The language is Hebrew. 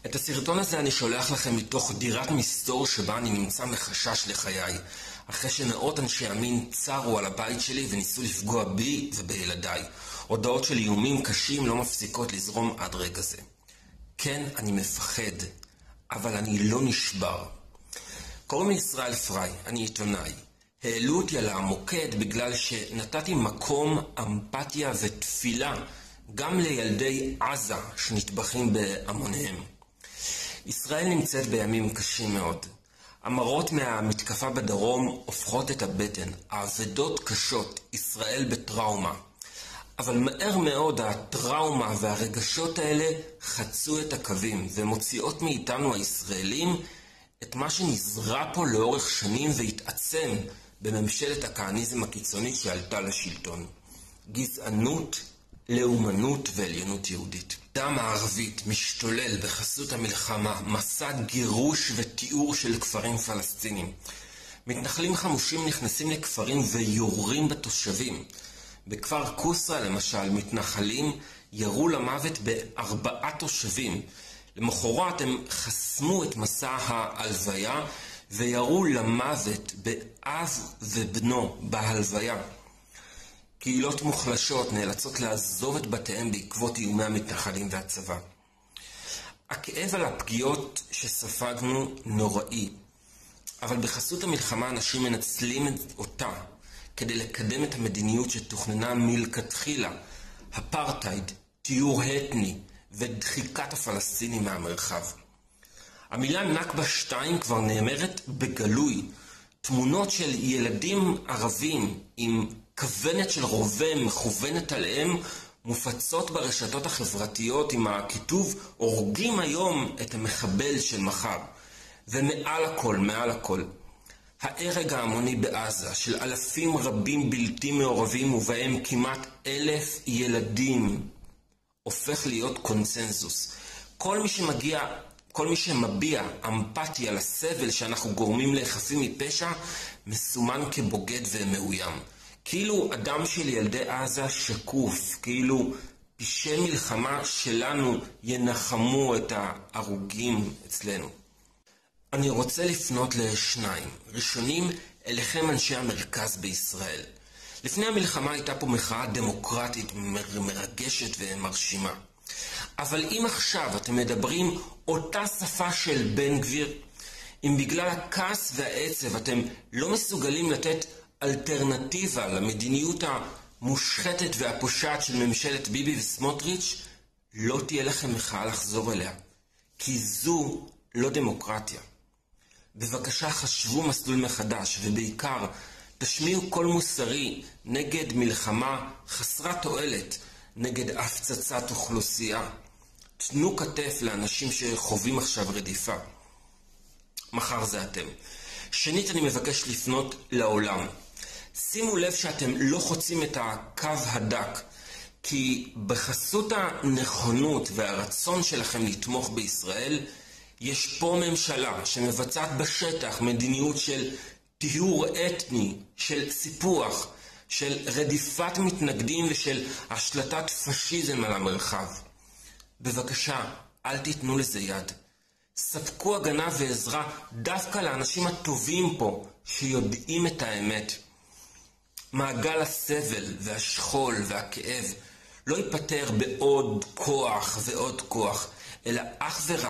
את הסרטון הזה אני שולח לכם מתוך דירת מסתור שבה אני נמצא מחשש לחיי, אחרי שמאות אנשי ימין צרו על הבית שלי וניסו לפגוע בי ובילדיי. הודעות של איומים קשים לא מפסיקות לזרום עד רגע זה. כן, אני מפחד, אבל אני לא נשבר. קוראים לי ישראל פריי, אני עיתונאי. העלו אותי על המוקד בגלל שנתתי מקום, אמפתיה ותפילה גם לילדי עזה שנטבחים בהמוניהם. ישראל נמצאת בימים קשים מאוד. המראות מהמתקפה בדרום הופכות את הבטן. האבדות קשות, ישראל בטראומה. אבל מהר מאוד הטראומה והרגשות האלה חצו את הקווים ומוציאות מאיתנו הישראלים את מה שנזרע פה לאורך שנים והתעצם בממשלת הכהניזם הקיצונית שעלתה לשלטון. גזענות, לאומנות ועליונות יהודית. דם הערבית משתולל בחסות המלחמה, מסע גירוש ותיאור של כפרים פלסטינים. מתנחלים חמושים נכנסים לכפרים ויורים בתושבים. בכפר קוסרה למשל, מתנחלים ירו למוות ב4 תושבים. למחרת הם חסמו את מסע ההלוויה וירו למוות באב ובנו בהלוויה. קהילות מוחלשות נאלצות לעזוב את בתיהם בעקבות איומי המתנחלים והצבא. הכאב על הפגיעות שספגנו נוראי, אבל בחסות המלחמה אנשים מנצלים אותה כדי לקדם את המדיניות שתוכננה מלכתחילה, אפרטהייד, טיהור אתני ודחיקת הפלסטינים מהמרחב. המילה נכבה 2 כבר נאמרת בגלוי. תמונות של ילדים ערבים עם כוונת של רובה מכוונת עליהם מופצות ברשתות החברתיות עם הכיתוב הורגים היום את המחבל של מחר. ומעל הכל, ההרג ההמוני בעזה של אלפים רבים בלתי מעורבים ובהם כמעט 1,000 ילדים הופך להיות קונצנזוס. כל מי שמביע אמפתיה לסבל שאנחנו גורמים לחפים מפשע מסומן כבוגד ומאוים. כאילו אדם של ילדי עזה שקוף, כאילו פשעי מלחמה שלנו ינחמו את ההרוגים אצלנו. אני רוצה לפנות לשניים. ראשונים, אליכם אנשי המרכז בישראל. לפני המלחמה הייתה פה מחאה דמוקרטית מרגשת ומרשימה. אבל אם עכשיו אתם מדברים אותה שפה של בן גביר, אם בגלל הכעס והעצב אתם לא מסוגלים לתת אלטרנטיבה למדיניות המושחתת והפושעת של ממשלת ביבי וסמוטריץ', לא תהיה לכם מחאה לחזור אליה. כי זו לא דמוקרטיה. בבקשה חשבו מסלול מחדש, ובעיקר תשמיעו קול מוסרי נגד מלחמה חסרת תועלת, נגד הפצצת אוכלוסייה. תנו כתף לאנשים שחווים עכשיו רדיפה. מחר זה אתם. שנית, אני מבקש לפנות לעולם. שימו לב שאתם לא חוצים את הקו הדק, כי בחסות הנכונות והרצון שלכם לתמוך בישראל, יש פה ממשלה שמבצעת בשטח מדיניות של טיהור אתני, של סיפוח, של רדיפת מתנגדים ושל השלטת פשיזם על המרחב. בבקשה, אל תיתנו לזה יד. ספקו הגנה ועזרה דווקא לאנשים הטובים פה שיודעים את האמת. מעגל הסבל והשכול והכאב לא ייפטר בעוד כוח ועוד כוח, אלא אך ורק